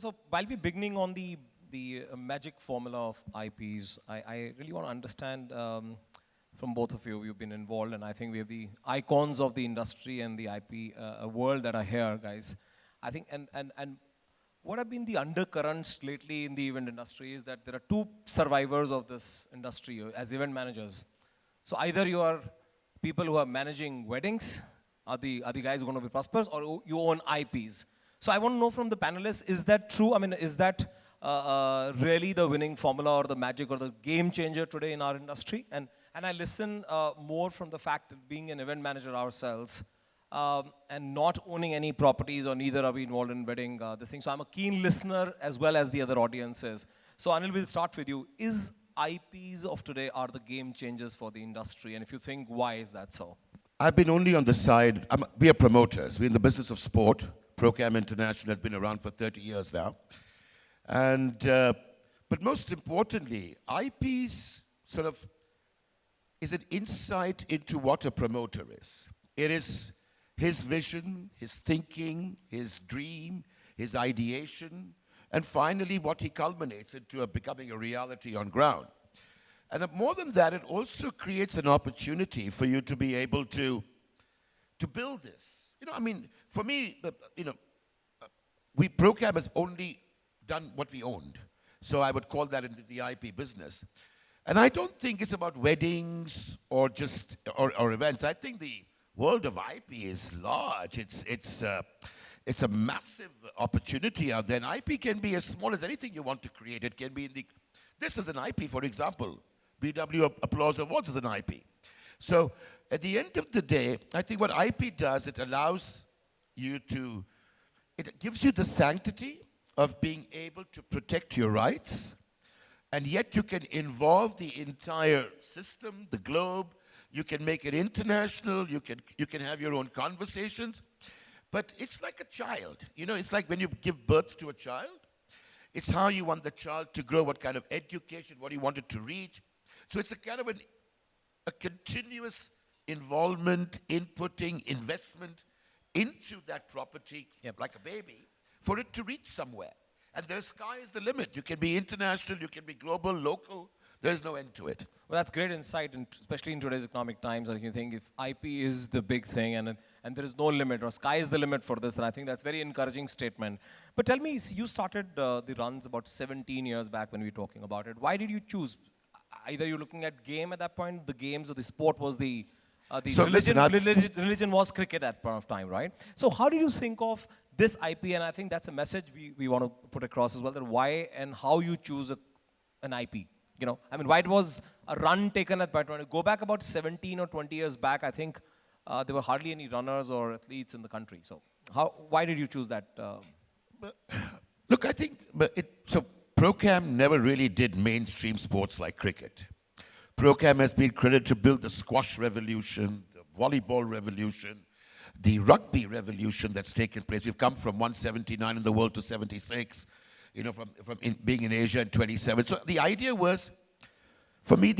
So while we're beginning on the magic formula of IPs, I really want to understand from both of you. You've been involved, and I think we have the icons of the industry and the IP world that are here, guys. I think, and what have been the undercurrents lately in the event industry is that there are two survivors of this industry as event managers. So either you are people who are managing weddings, are the guys who are going to be prosperous, or you own IPs. So I want to know from the panelists, is that true? I mean, is that really the winning formula or the magic or the game changer today in our industry? And I listen more from the fact that being an event manager ourselves and not owning any properties, or neither are we involved in wedding this thing. So I'm a keen listener as well as the other audiences. So Anil, we'll start with you. Is IPs of today are the game changers for the industry? And if you think, why is that so? I've been only on the side, we are promoters. We're in the business of sport. Procam International has been around for 30 years now. And, but most importantly, IPs sort of is an insight into what a promoter is. It is his vision, his thinking, his dream, his ideation, and finally what he culminates into becoming a reality on ground. And more than that, it also creates an opportunity for you to be able to build this. You know, I mean, for me, Procam has only done what we owned. So I would call that into the IP business. And I don't think it's about weddings or just, or events. I think the world of IP is large. It's a massive opportunity out there. And IP can be as small as anything you want to create. It can be this is an IP, for example. BW Applau Awards is an IP. So at the end of the day, I think what IP does, it allows you to, it gives you the sanctity of being able to protect your rights, and yet you can involve the entire system, the globe. You can make it international. You can have your own conversations. But it's like a child. You know, it's like when you give birth to a child. It's how you want the child to grow, what kind of education, what you want it to reach. So it's a kind of a continuous involvement, inputting, investment into that property, like a baby, for it to reach somewhere. And the sky is the limit. You can be international, you can be global, local. There's no end to it. Well, that's great insight, and especially in today's economic times. I think if IP is the big thing and there is no limit, or sky is the limit for this, then I think that's a very encouraging statement. But tell me, you started the runs about 17 years back when we were talking about it. Why did you choose? Either you're looking at game at that point, the games or the sport was the religion was cricket at that point of time, right? So how did you think of this IP? And I think that's a message we want to put across as well, that why and how you choose an IP. You know, I mean, why it was a run taken at that point. Go back about 17 or 20 years back, I think there were hardly any runners or athletes in the country. So why did you choose that? Look, I think, so Procam never really did mainstream sports like cricket. Procam has been credited to build the squash revolution, the volleyball revolution, the rugby revolution that's taken place. We've come from 179 in the world to 76, you know, from being in Asia in 27. So the idea was, for me,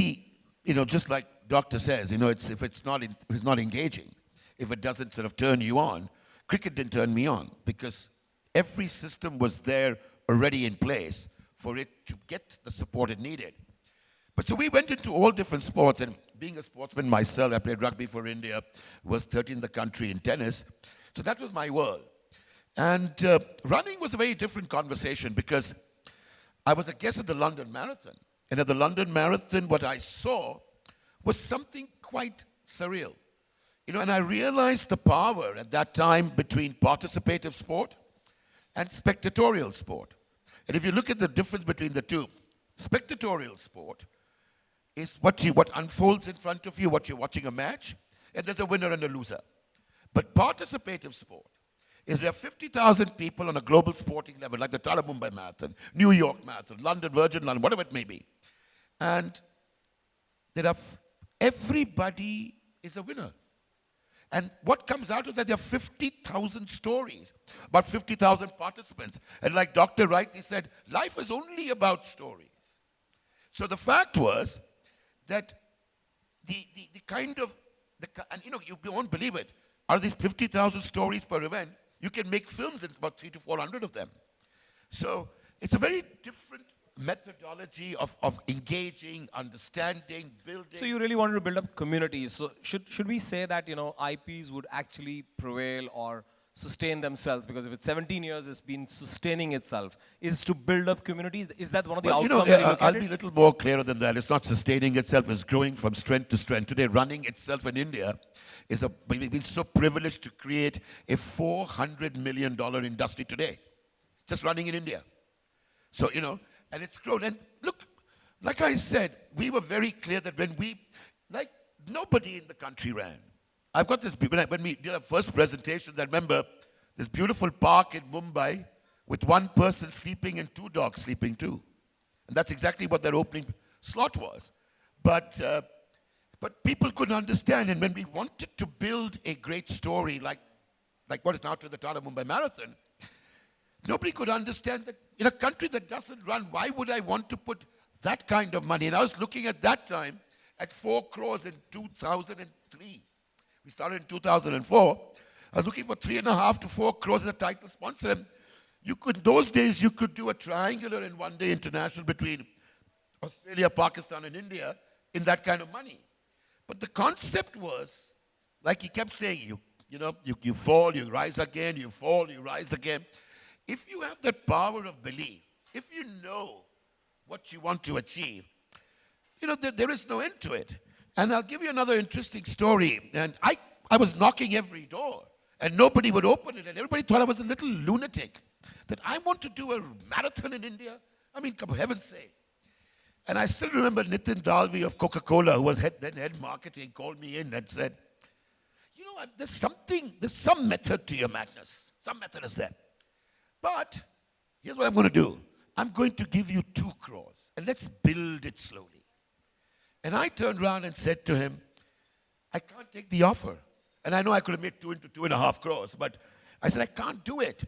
just like doctor says, you know, if it's not engaging, if it doesn't sort of turn you on, cricket didn't turn me on, because every system was there already in place for it to get the support it needed. But so we went into all different sports, and being a sportsman myself, I played rugby for India, was 13th in the country in tennis. So that was my world. And running was a very different conversation, because I was a guest at the London Marathon. And at the London Marathon, what I saw was something quite surreal. You know, and I realized the power at that time between participative sport and spectatorial sport. And if you look at the difference between the two, spectatorial sport is what unfolds in front of you, what you're watching a match, and there's a winner and a loser. But participative sport is there are 50,000 people on a global sporting level, like the Tala Mumbai Marathon, New York Marathon, London, Virgin London, whatever it may be. And everybody is a winner. And what comes out of that, there are 50,000 stories, about 50,000 participants. And like Dr. rightly said, life is only about stories. So the fact was that and you know, you won't believe it, out of these 50,000 stories per event, you can make films in about 300 to 400 of them. So it's a very different methodology of engaging, understanding, building. So you really wanted to build up communities. So should we say that, you know, IPs would actually prevail or sustain themselves? Because if it's 17 years, it's been sustaining itself. Is to build up communities? Is that one of the Well, outcomes that you look I'll at be it? a little more clearer than that. It's not sustaining itself, it's growing from strength to strength. Today, running itself in India we've been so privileged to create a $400 million industry today, just running in India. So, and it's grown. And look, like I said, we were very clear that nobody in the country ran. I've got this, when we did our first presentation, I remember this beautiful park in Mumbai with one person sleeping and two dogs sleeping too. And that's exactly what their opening slot was. But people couldn't understand. And when we wanted to build a great story like what is now to the Tata Mumbai Marathon, nobody could understand that in a country that doesn't run, why would I want to put that kind of money? And I was looking at that time at 4 crores in 2003. We started in 2004. I was looking for 3.5 to 4 crores as a title sponsor. And those days, you could do a triangular in one day international between Australia, Pakistan, and India in that kind of money. But the concept was, like he kept saying, you fall, you rise again, you fall, you rise again. If you have that power of belief, if you know what you want to achieve, there is no end to it. And I'll give you another interesting story. And I was knocking every door, and nobody would open it, and everybody thought I was a little lunatic, that I want to do a marathon in India. I mean, for heaven's sake. And I still remember Nitin Dalvi of Coca-Cola, who was then head marketing, called me in and said, there's some method to your madness. Some method is there. But here's what I'm going to do. I'm going to give you 2 crores, and let's build it slowly. And I turned around and said to him, I can't take the offer. And I know I could have made 2 into 2.5 crores, but I said, I can't do it.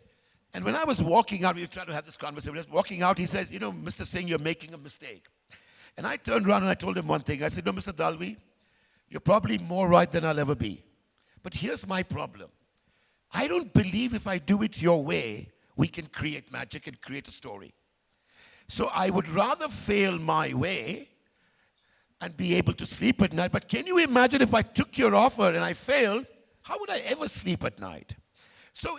And when I was walking out, we were trying to have this conversation. When I was walking out, he says, Mr. Singh, you're making a mistake. And I turned around and I told him one thing. I said, no, Mr. Dalvi, you're probably more right than I'll ever be. But here's my problem. I don't believe if I do it your way, we can create magic and create a story. So I would rather fail my way and be able to sleep at night. But can you imagine if I took your offer and I failed, how would I ever sleep at night? So,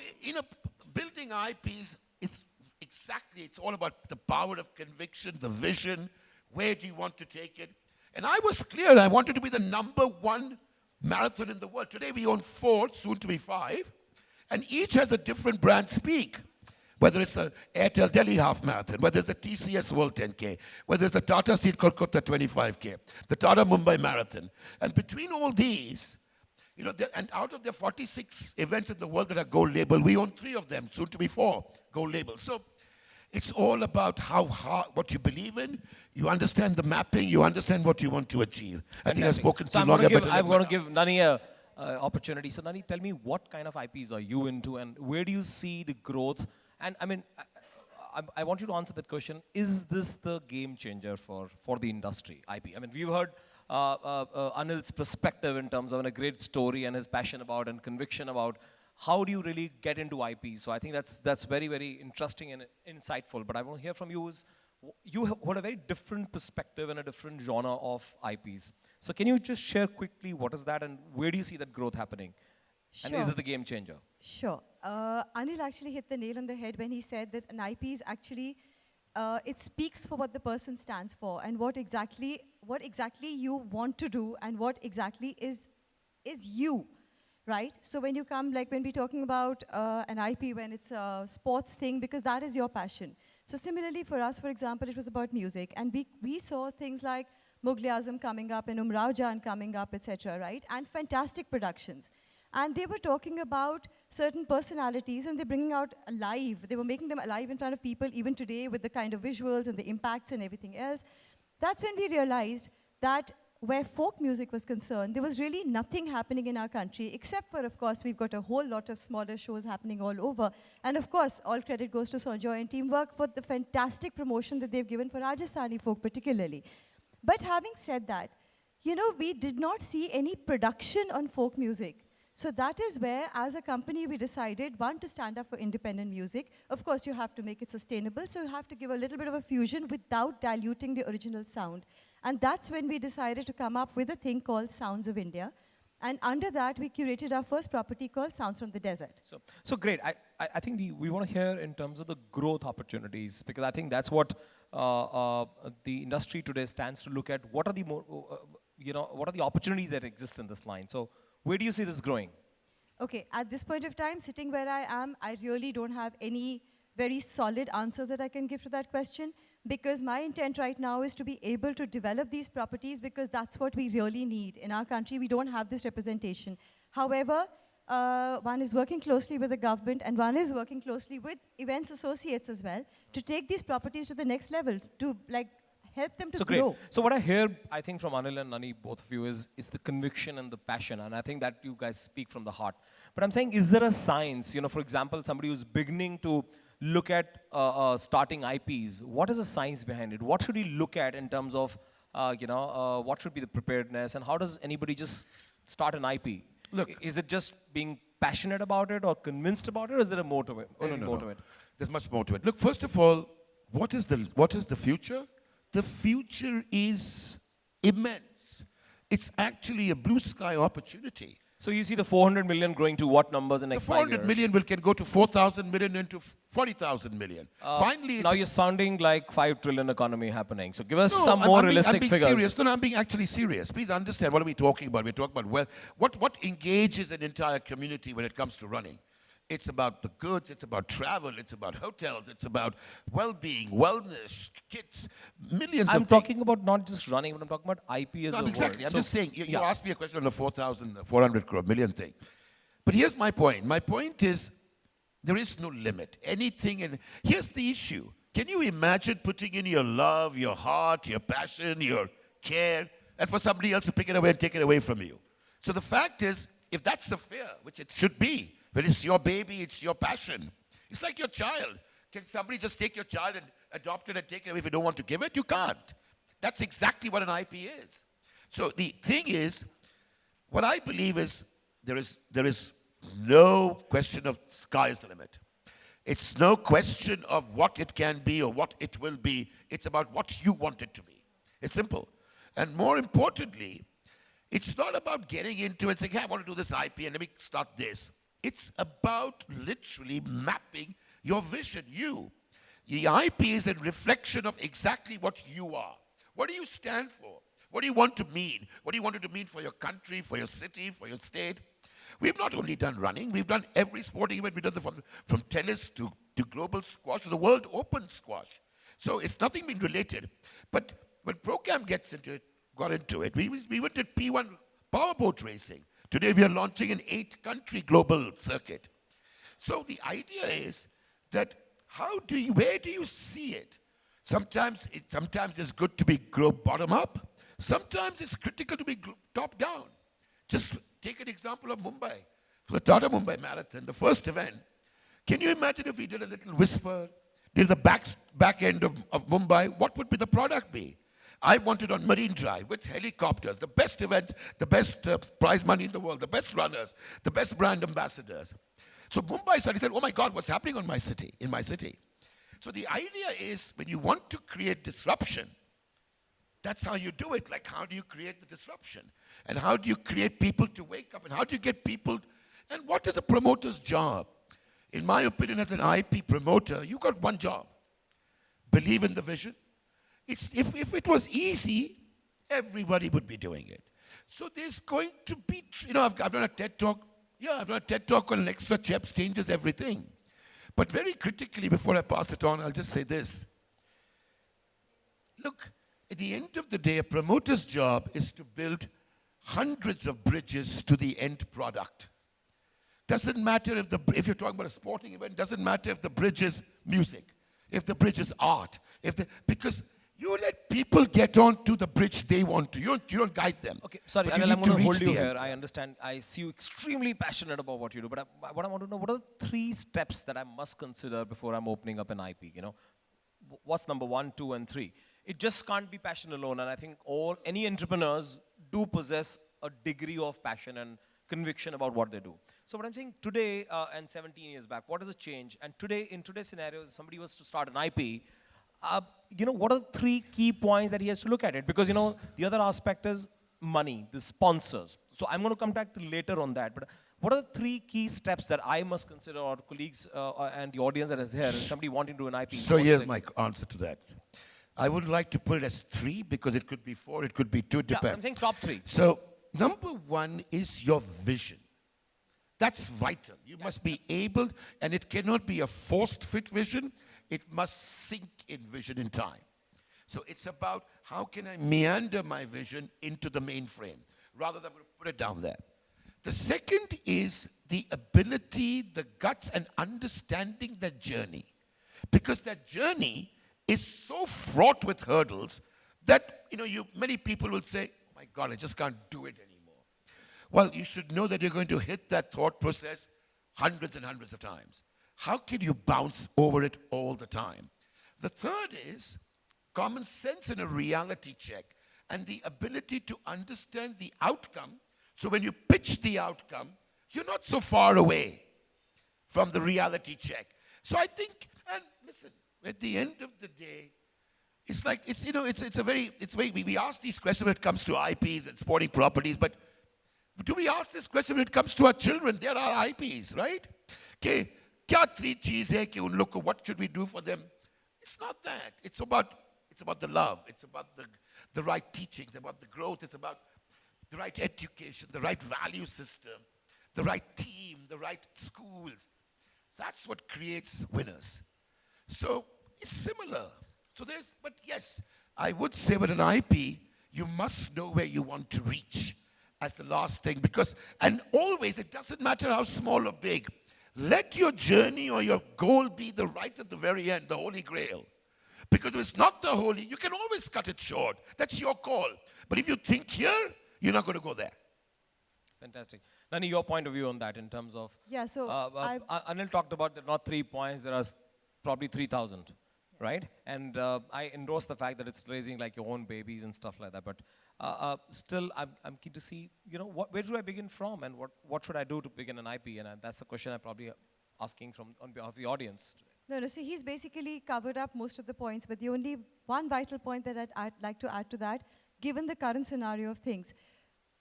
building IPs is it's all about the power of conviction, the vision, where do you want to take it? And I was clear, I wanted to be the #1 marathon in the world. Today we own 4, soon to be 5, and each has a different brand speak. Whether it's the Airtel Delhi Half Marathon, whether it's the TCS World 10K, whether it's the Tata Steel Kolkata 25K, the Tata Mumbai Marathon. And between all these, and out of the 46 events in the world that are gold label, we own 3 of them, soon to be 4 gold label. So it's all about what you believe in, you understand the mapping, you understand what you want to achieve. I think I've spoken too long. I'm going to give Nanni a opportunity. So Nanni, tell me, what kind of IPs are you into, and where do you see the growth? And I mean, I want you to answer that question. Is this the game changer for the industry, IP? I mean, we've heard Anil's perspective in terms of a great story and his passion about and conviction about how do you really get into IP. So I think that's very, very interesting and insightful. But I want to hear from you you hold a very different perspective and a different genre of IPs. So can you just share quickly what is that and where do you see that growth happening? Sure. And is it the game changer? Sure. Anil actually hit the nail on the head when he said that an IP is actually, it speaks for what the person stands for and what exactly you want to do and what exactly is you, right? So when you come, like when we're talking about an IP, when it's a sports thing, because that is your passion. So similarly for us, for example, it was about music. And we saw things like Mughal-e-Azam coming up and Umrao Jaan coming up, etc., right? And fantastic productions. And they were talking about certain personalities and they're bringing out alive. They were making them alive in front of people even today with the kind of visuals and the impacts and everything else. That's when we realized that where folk music was concerned, there was really nothing happening in our country except for, of course, we've got a whole lot of smaller shows happening all over. And of course, all credit goes to Sanjoy and teamwork for the fantastic promotion that they've given for Rajasthani folk particularly. But having said that, we did not see any production on folk music. So that is where, as a company, we decided, one, to stand up for independent music. Of course, you have to make it sustainable, so you have to give a little bit of a fusion without diluting the original sound. And that's when we decided to come up with a thing called Sounds of India. And under that, we curated our first property called Sounds from the Desert. So great. I think we want to hear in terms of the growth opportunities, because I think that's what the industry today stands to look at. What are the what are the opportunities that exist in this line? So where do you see this growing? Okay, at this point of time, sitting where I am, I really don't have any very solid answers that I can give to that question, because my intent right now is to be able to develop these properties, because that's what we really need. In our country, we don't have this representation. However, one is working closely with the government, and one is working closely with events associates as well, to take these properties to the next level, to help them to grow. Great. So what I hear, I think, from Anil and Nanni, both of you, is the conviction and the passion, and I think that you guys speak from the heart. But I'm saying, is there a science, for example, somebody who's beginning to look at starting IPs, what is the science behind it? What should he look at in terms of, what should be the preparedness, and how does anybody just start an IP? Look, is it just being passionate about it or convinced about it, or is there a more to it? No. There's much more to it. Look, first of all, what is the future? The future is immense. It's actually a blue sky opportunity. So you see the 400 million growing to what numbers in the next 5 years? The 400 million can go to 4,000 million into 40,000 million. Finally, now you're sounding like 5 trillion economy happening. So give us some more realistic figures. Serious. No, I'm being actually serious. Please understand, what are we talking about? We're talking about what engages an entire community when it comes to running. It's about the goods, it's about travel, it's about hotels, it's about well-being, wellness, kids, millions of things. I'm talking about not just running, but I'm talking about IP as a whole. Exactly. I'm just saying, you asked me a question on the 4,400 crore million thing. But here's my point. My point is, there is no limit. Anything, and here's the issue. Can you imagine putting in your love, your heart, your passion, your care, and for somebody else to pick it away and take it away from you? So the fact is, if that's the fear, which it should be, when it's your baby, it's your passion. It's like your child. Can somebody just take your child and adopt it and take it away if you don't want to give it? You can't. That's exactly what an IP is. So the thing is, what I believe is there is no question of sky is the limit. It's no question of what it can be or what it will be. It's about what you want it to be. It's simple. And more importantly, it's not about getting into it and saying, hey, I want to do this IP and let me start this. It's about literally mapping your vision, you. The IP is a reflection of exactly what you are. What do you stand for? What do you want to mean? What do you want it to mean for your country, for your city, for your state? We've not only done running, we've done every sporting event. We've done from tennis to global squash to the World Open squash. So it's nothing been related. But when Procam got into it, we went to P1 powerboat racing. Today we are launching an 8-country global circuit. So the idea is that where do you see it? Sometimes it's good to be bottom up. Sometimes it's critical to be top down. Just take an example of Mumbai. For the Tata Mumbai Marathon, the first event, can you imagine if we did a little whisper, did the back end of Mumbai, what would the product be? I want it on Marine Drive with helicopters, the best event, the best prize money in the world, the best runners, the best brand ambassadors. So Mumbai suddenly said, oh my God, what's happening in my city? So the idea is, when you want to create disruption, that's how you do it. Like, how do you create the disruption? And how do you create people to wake up? And how do you get people? And what is a promoter's job? In my opinion, as an IP promoter, you got one job. Believe in the vision. If it was easy, everybody would be doing it. So there's going to be, I've done a TED Talk. Yeah, I've done a TED Talk on an extra steps changes everything. But very critically, before I pass it on, I'll just say this. Look, at the end of the day, a promoter's job is to build hundreds of bridges to the end product. Doesn't matter if you're talking about a sporting event, doesn't matter if the bridge is music, if the bridge is art, because you let people get onto the bridge they want to. You don't guide them. Okay, sorry, Anil, I'm going to hold you here. I understand. I see you extremely passionate about what you do. But what I want to know, what are the 3 steps that I must consider before I'm opening up an IP? What's number 1, 2, and 3? It just can't be passion alone. And I think any entrepreneurs do possess a degree of passion and conviction about what they do. So what I'm saying today and 17 years back, what does it change? And today, in today's scenarios, if somebody was to start an IP, what are the 3 key points that he has to look at it? Because, the other aspect is money, the sponsors. So I'm going to come back to later on that. But what are the 3 key steps that I must consider, or colleagues and the audience that is here, and somebody wanting to do an IP? So here's my answer to that. I would like to put it as 3 because it could be 4, it could be 2, it depends. Yeah, I'm saying top 3. So number 1 is your vision. That's vital. You must be able, and it cannot be a forced fit vision. It must sink in vision in time. So it's about how can I meander my vision into the mainframe rather than put it down there. The second is the ability, the guts, and understanding that journey. Because that journey is so fraught with hurdles that, many people will say, oh my God, I just can't do it anymore. Well, you should know that you're going to hit that thought process hundreds and hundreds of times. How can you bounce over it all the time? The third is common sense and a reality check and the ability to understand the outcome. So when you pitch the outcome, you're not so far away from the reality check. So I think, and listen, at the end of the day, it's like, we ask these questions when it comes to IPs and sporting properties, but do we ask this question when it comes to our children? They're our IPs, right? Okay, kya 3 cheez hai ki un log ko, what should we do for them? It's not that. It's about the love. It's about the right teaching. It's about the growth. It's about the right education, the right value system, the right team, the right schools. That's what creates winners. So it's similar. But yes, I would say with an IP, you must know where you want to reach as the last thing. And always, it doesn't matter how small or big, let your journey or your goal be the right at the very end, the Holy Grail. Because if it's not the holy, you can always cut it short. That's your call. But if you think here, you're not going to go there. Fantastic. Nanni, your point of view on that in terms of... Yeah, so Anil talked about there are not 3 points, there are probably 3,000, right? And I endorse the fact that it's raising like your own babies and stuff like that. But still, I'm keen to see, where do I begin from and what should I do to begin an IP? And that's the question I'm probably asking on behalf of the audience today. No, so he's basically covered up most of the points, but the only one vital point that I'd like to add to that, given the current scenario of things.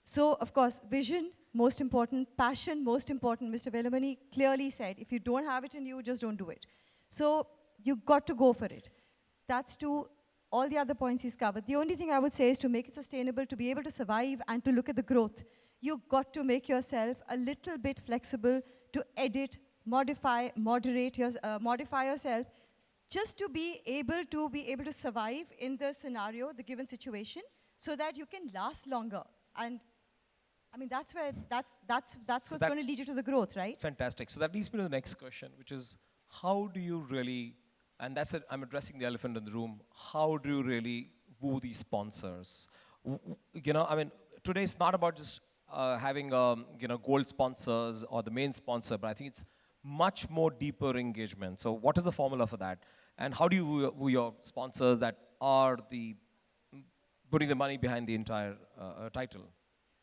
So, of course, vision, most important, passion, most important. Mr. Velamani clearly said, if you don't have it in you, just don't do it. So, you got to go for it. That's to all the other points he's covered. The only thing I would say is to make it sustainable, to be able to survive and to look at the growth. You got to make yourself a little bit flexible to edit, modify, modify yourself, just to be able to survive in the scenario, the given situation, so that you can last longer. And I mean, that's what's going to lead you to the growth, right? Fantastic. So that leads me to the next question, which is, how do you really, and that's it, I'm addressing the elephant in the room, how do you really woo these sponsors? I mean, today it's not about just having, gold sponsors or the main sponsor, but I think it's much more deeper engagement. So what is the formula for that? And how do you woo your sponsors that are putting the money behind the entire title?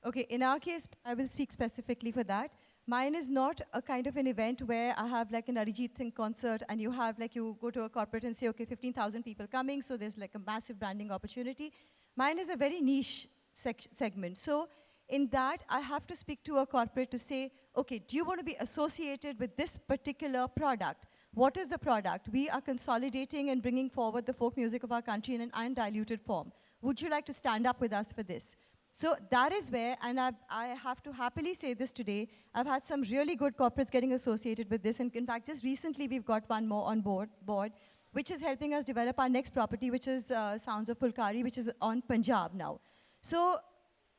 Okay, in our case, I will speak specifically for that. Mine is not a kind of an event where I have like an Arijit Singh concert and you have like, you go to a corporate and say, okay, 15,000 people coming, so there's like a massive branding opportunity. Mine is a very niche segment. So in that, I have to speak to a corporate to say, okay, do you want to be associated with this particular product? What is the product? We are consolidating and bringing forward the folk music of our country in an undiluted form. Would you like to stand up with us for this? So that is where, and I have to happily say this today, I've had some really good corporates getting associated with this. And in fact, just recently we've got one more on board, which is helping us develop our next property, which is Sounds of Pulkari, which is on Punjab now. So,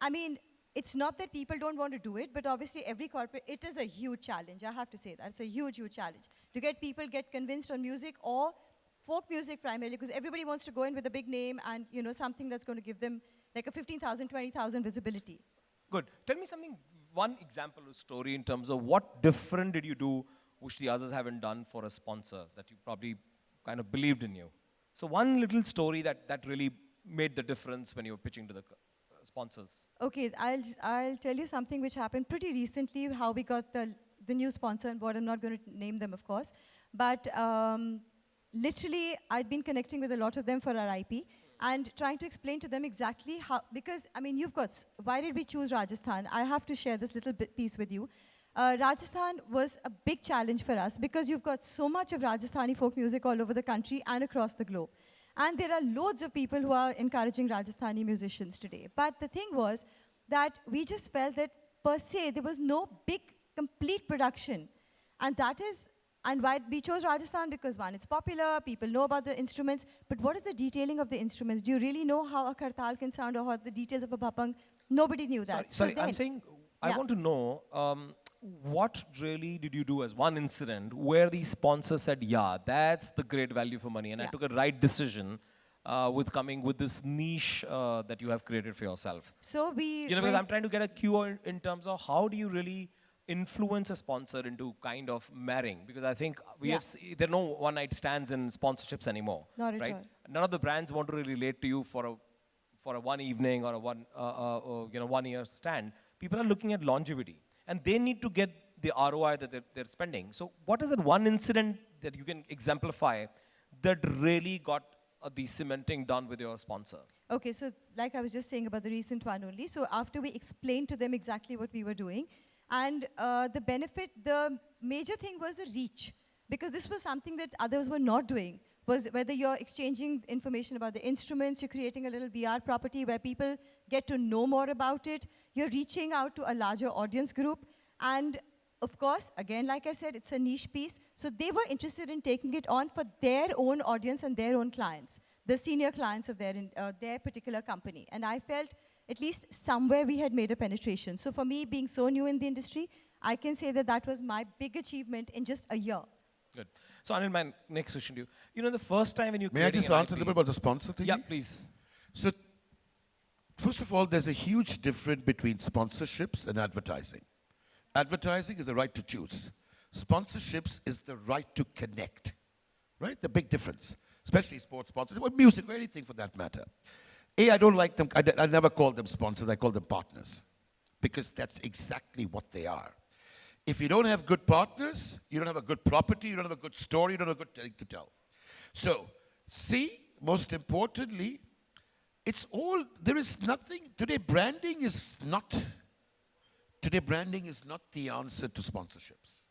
I mean, it's not that people don't want to do it, but obviously every corporate, it is a huge challenge. I have to say that. It's a huge, huge challenge. To get people get convinced on music or folk music primarily, because everybody wants to go in with a big name and, something that's going to give them like a 15,000, 20,000 visibility. Good. Tell me something, one example or story in terms of what different did you do which the others haven't done for a sponsor that you probably kind of believed in you. So one little story that really made the difference when you were pitching to the sponsors? Okay, I'll tell you something which happened pretty recently, how we got the new sponsor on board. I'm not going to name them, of course. But literally, I'd been connecting with a lot of them for our IP and trying to explain to them exactly how, because, I mean, why did we choose Rajasthan? I have to share this little bit piece with you. Rajasthan was a big challenge for us because you've got so much of Rajasthani folk music all over the country and across the globe. And there are loads of people who are encouraging Rajasthani musicians today. But the thing was that we just felt that per se, there was no big, complete production. And why we chose Rajasthan, because one, it's popular, people know about the instruments, but what is the detailing of the instruments? Do you really know how a kartal can sound or how the details of a bhapang? Nobody knew that. Sorry, I'm saying, I want to know, what really did you do as one incident where the sponsor said, yeah, that's the great value for money, and I took a right decision with coming with this niche that you have created for yourself? So because I'm trying to get a cue in terms of how do you really influence a sponsor into kind of marrying? Because I think there are no one-night stands in sponsorships anymore. Not at right? all. None of the brands want to really relate to you for a one evening or a 1 year stand. People are looking at longevity, and they need to get the ROI that they're spending. So what is that one incident that you can exemplify that really got the cementing done with your sponsor? Okay, so like I was just saying about the recent one only. So after we explained to them exactly what we were doing, and the major thing was the reach, because this was something that others were not doing, was whether you're exchanging information about the instruments, you're creating a little BR property where people get to know more about it, you're reaching out to a larger audience group, and of course, again, like I said, it's a niche piece, so they were interested in taking it on for their own audience and their own clients, the senior clients of their particular company. And I felt at least somewhere we had made a penetration. So for me, being so new in the industry, I can say that that was my big achievement in just a year. Good. So Anil, my next question to you. You know, the first time when you May I just answer a little bit about the sponsor thing? Yeah, please. So, first of all, there's a huge difference between sponsorships and advertising. Advertising is the right to choose. Sponsorships is the right to connect, right? The big difference, especially sports sponsors, or music, or anything for that matter. I don't like them. I never call them sponsors. I call them partners, because that's exactly what they are. If you don't have good partners, you don't have a good property, you don't have a good story, you don't have a good thing to tell. So, most importantly, there is nothing, today branding is not the answer to sponsorships.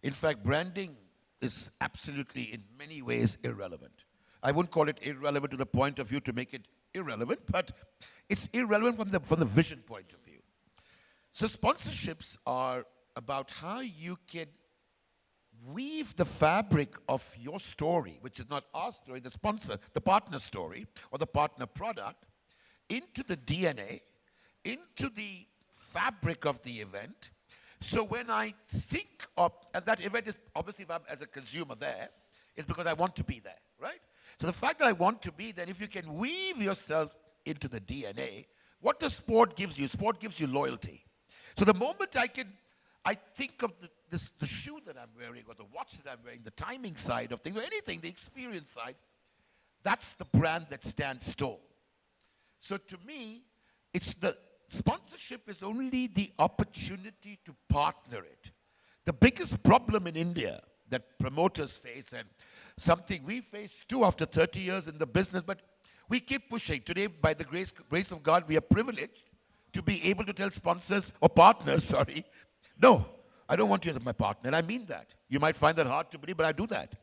In fact, branding is absolutely, in many ways, irrelevant. I wouldn't call it irrelevant to the point of view to make it irrelevant, but it's irrelevant from the vision point of view. So sponsorships are about how you can weave the fabric of your story, which is not our story, the partner story, or the partner product, into the DNA, into the fabric of the event. So when I think of, and that event is, obviously if I'm as a consumer there, it's because I want to be there, right? So the fact that I want to be there, if you can weave yourself into the DNA, what does sport gives you? Sport gives you loyalty. So the moment I think of the shoe that I'm wearing, or the watch that I'm wearing, the timing side of things, or anything, the experience side, that's the brand that stands tall. So to me, sponsorship is only the opportunity to partner it. The biggest problem in India that promoters face, and something we face too after 30 years in the business, but we keep pushing. Today, by the grace of God, we are privileged to be able to tell sponsors, or partners, sorry, no, I don't want you as my partner, and I mean that. You might find that hard to believe, but I do that.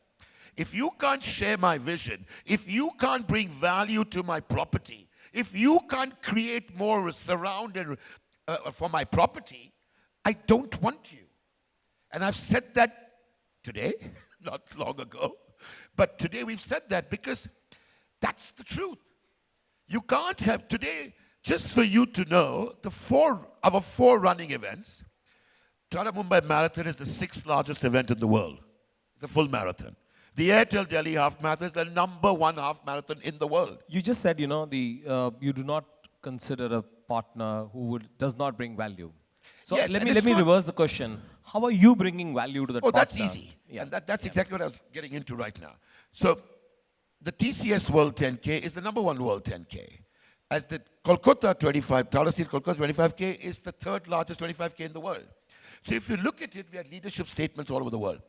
If you can't share my vision, if you can't bring value to my property, if you can't create more surround for my property, I don't want you. And I've said that today, not long ago, but today we've said that because that's the truth. You can't have today, just for you to know, our four running events, Tata Mumbai Marathon is the 6th largest event in the world. It's a full marathon. The Airtel Delhi Half Marathon is the #1 half marathon in the world. You just said, you do not consider a partner who does not bring value. So Yes, let me reverse the question. How are you bringing value to that partner? That's easy. Yeah. And that's exactly what I was getting into right now. So the TCS World 10K is the #1 World 10K. as the Kolkata 25, Tata Steel Kolkata 25K is the third largest 25K in the world. So if you look at it, we have leadership statements all over the world.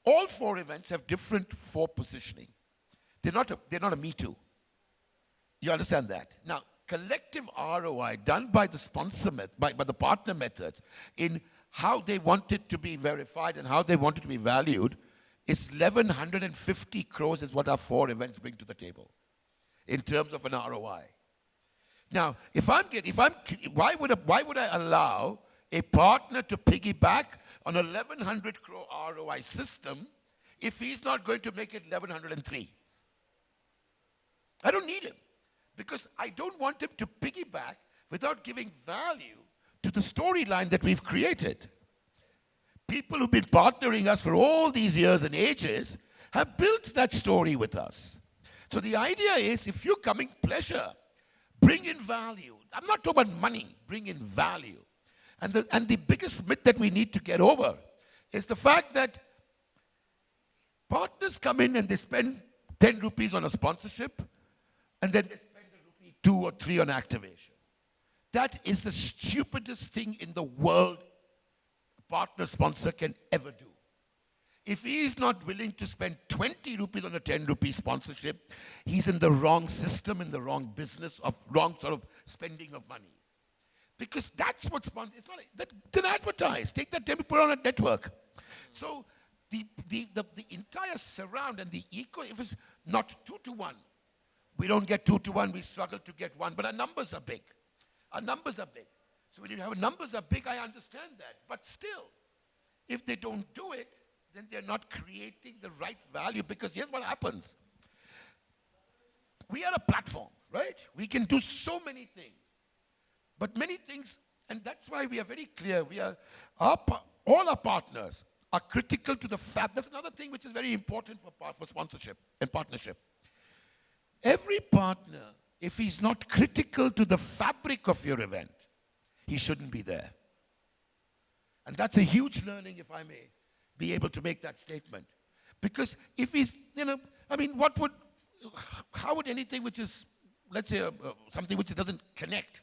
All 4 events have different 4 positioning. They're not a Me Too. You understand that? Now, collective ROI done by the sponsor, by the partner methods in how they want it to be verified and how they want it to be valued is 1,150 crores is what our 4 events bring to the table in terms of an ROI. Now, why would I allow a partner to piggyback on a 1,100 crore ROI system if he's not going to make it 1,103? I don't need him because I don't want him to piggyback without giving value to the storyline that we've created. People who've been partnering us for all these years and ages have built that story with us. So the idea is, if you're coming pleasure, bring in value. I'm not talking about money, bring in value. And the biggest myth that we need to get over is the fact that partners come in and they spend 10 rupees on a sponsorship, and then they spend a rupee, 2 or 3 on activation. That is the stupidest thing in the world a partner sponsor can ever do. If he is not willing to spend 20 rupees on a 10 rupee sponsorship, he's in the wrong system, in the wrong business, of wrong sort of spending of money. Because that's what sponsors, it's not like, then advertise, take that 10, put on a network. So the entire surround and the if it's not 2 to 1, we don't get 2 to 1, we struggle to get 1, but our numbers are big. Our numbers are big. So when you have numbers are big, I understand that. But still, if they don't do it, then they're not creating the right value, because here's what happens. We are a platform, right? We can do so many things. But many things, and that's why we are very clear, all our partners are critical to the That's another thing which is very important for sponsorship and partnership. Every partner, if he's not critical to the fabric of your event, he shouldn't be there. And that's a huge learning, if I may be able to make that statement. Because if he's, how would anything which is, let's say, something which doesn't connect.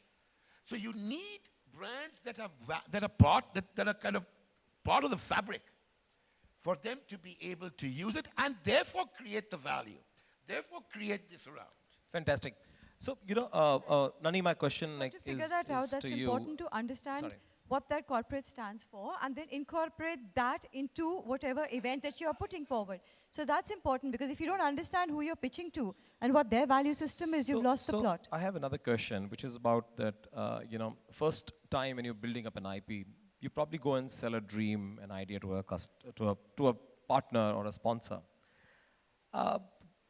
So you need brands that are kind of part of the fabric for them to be able to use it and therefore create the value, therefore create this around. Fantastic. So, Nanni, my question to figure that out, that's important to understand what that corporate stands for and then incorporate that into whatever event that you are putting forward. So that's important, because if you don't understand who you're pitching to and what their value system is, you've lost the plot. I have another question, which is about that, first time when you're building up an IP, you probably go and sell a dream, an idea to a partner or a sponsor.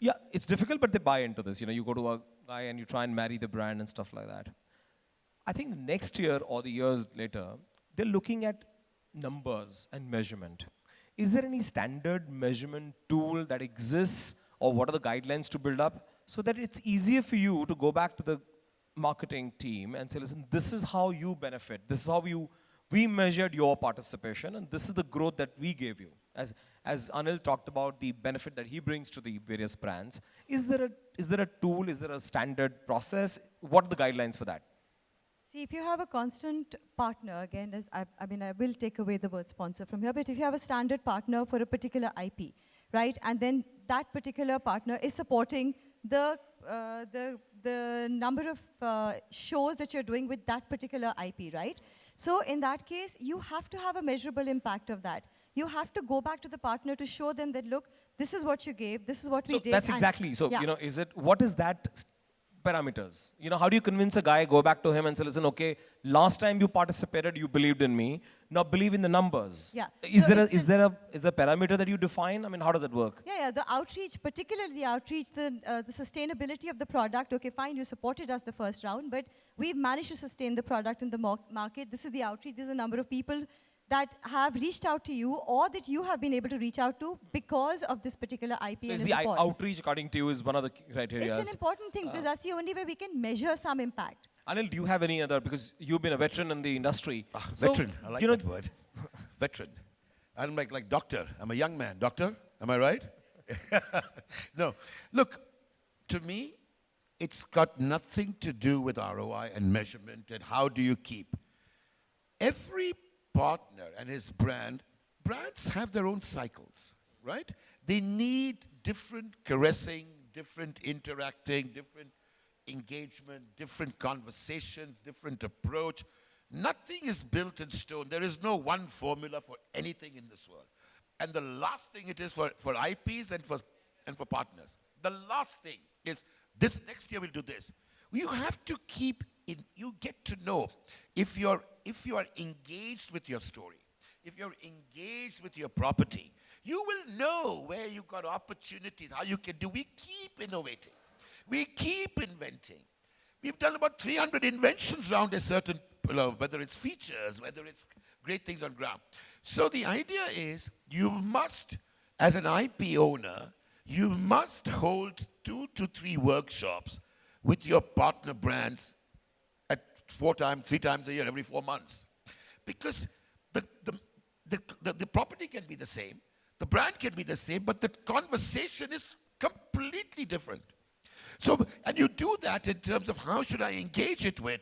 Yeah, it's difficult, but they buy into this. You go to a guy and you try and marry the brand and stuff like that. I think next year or the years later, they're looking at numbers and measurement. Is there any standard measurement tool that exists, or what are the guidelines to build up so that it's easier for you to go back to the marketing team and say, listen, this is how you benefit. This is how we measured your participation, and this is the growth that we gave you. As Anil talked about the benefit that he brings to the various brands, is there a tool, is there a standard process? What are the guidelines for that? See, if you have a constant partner, again, I will take away the word sponsor from here, but if you have a standard partner for a particular IP, right, and then that particular partner is supporting the number of shows that you're doing with that particular IP, right? So in that case, you have to have a measurable impact of that. You have to go back to the partner to show them that, look, this is what you gave, this is what we did. That's exactly, what is that parameters? How do you convince a guy, go back to him and say, listen, okay, last time you participated, you believed in me, now believe in the numbers. Yeah. Is there a parameter that you define? How does it work? Yeah, the outreach, particularly the outreach, the sustainability of the product. Okay, fine, you supported us the first round, but we've managed to sustain the product in the market. This is the outreach. This is the number of people that have reached out to you, or that you have been able to reach out to because of this particular IP and the support. Outreach, according to you, is one of the criteria. It's an important thing, because that's the only way we can measure some impact. Anil, do you have any other, because you've been a veteran in the industry. Veteran, I like that word. Veteran. I'm like doctor. I'm a young man. Doctor, am I right? No. Look, to me, It's got nothing to do with ROI and measurement and how do you keep. Every partner and his brands have their own cycles, right? They need different caressing, different interacting, different engagement, different conversations, different approach. Nothing is built in stone. There is no one formula for anything in this world. And the last thing it is for IPs and for partners. The last thing is this next year we'll do this. You have to keep in, you get to know if you are engaged with your story, if you're engaged with your property, you will know where you've got opportunities, how you can do. We keep innovating. We keep inventing. We've done about 300 inventions around a certain, whether it's features, whether it's great things on ground. So the idea is you must, as an IP owner, you must hold 2 to 3 workshops with your partner brands at 3 times a year, every 4 months. Because the property can be the same, the brand can be the same, but the conversation is completely different. So, and you do that in terms of how should I engage it with,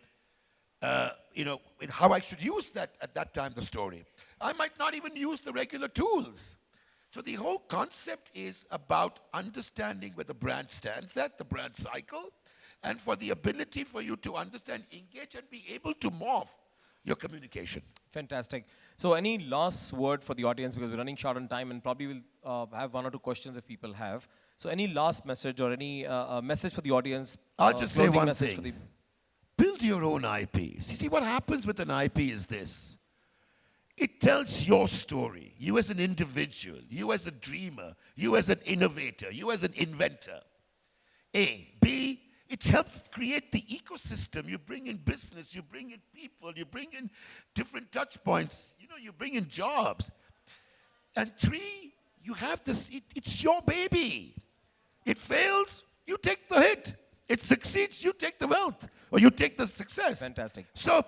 with how I should use that at that time, the story. I might not even use the regular tools. So the whole concept is about understanding where the brand stands at, the brand cycle, and for the ability for you to understand, engage, and be able to morph your communication. Fantastic. So any last word for the audience, because we're running short on time and probably we'll have 1 or 2 questions if people have. So any last message or any message for the audience? I'll just say one message thing. Build your own IPs. You see, what happens with an IP is this. It tells your story. You as an individual, you as a dreamer, you as an innovator, you as an inventor. A. B, it helps create the ecosystem. You bring in business, you bring in people, you bring in different touch points, you bring in jobs. And 3, you have this, it's your baby. It fails, you take the hit. It succeeds, you take the wealth, or you take the success. Fantastic. So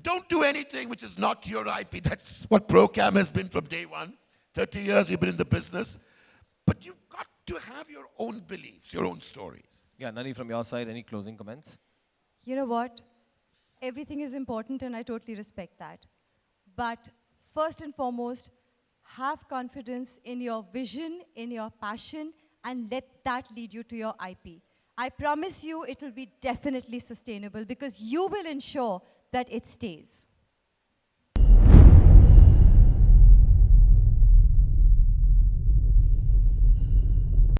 don't do anything which is not your IP. That's what Procam has been from day one. 30 years we've been in the business. But you've got to have your own beliefs, your own stories. Yeah, Nanni, from your side, any closing comments? You know what? Everything is important and I totally respect that. But first and foremost, have confidence in your vision, in your passion, and let that lead you to your IP. I promise you it will be definitely sustainable because you will ensure that it stays.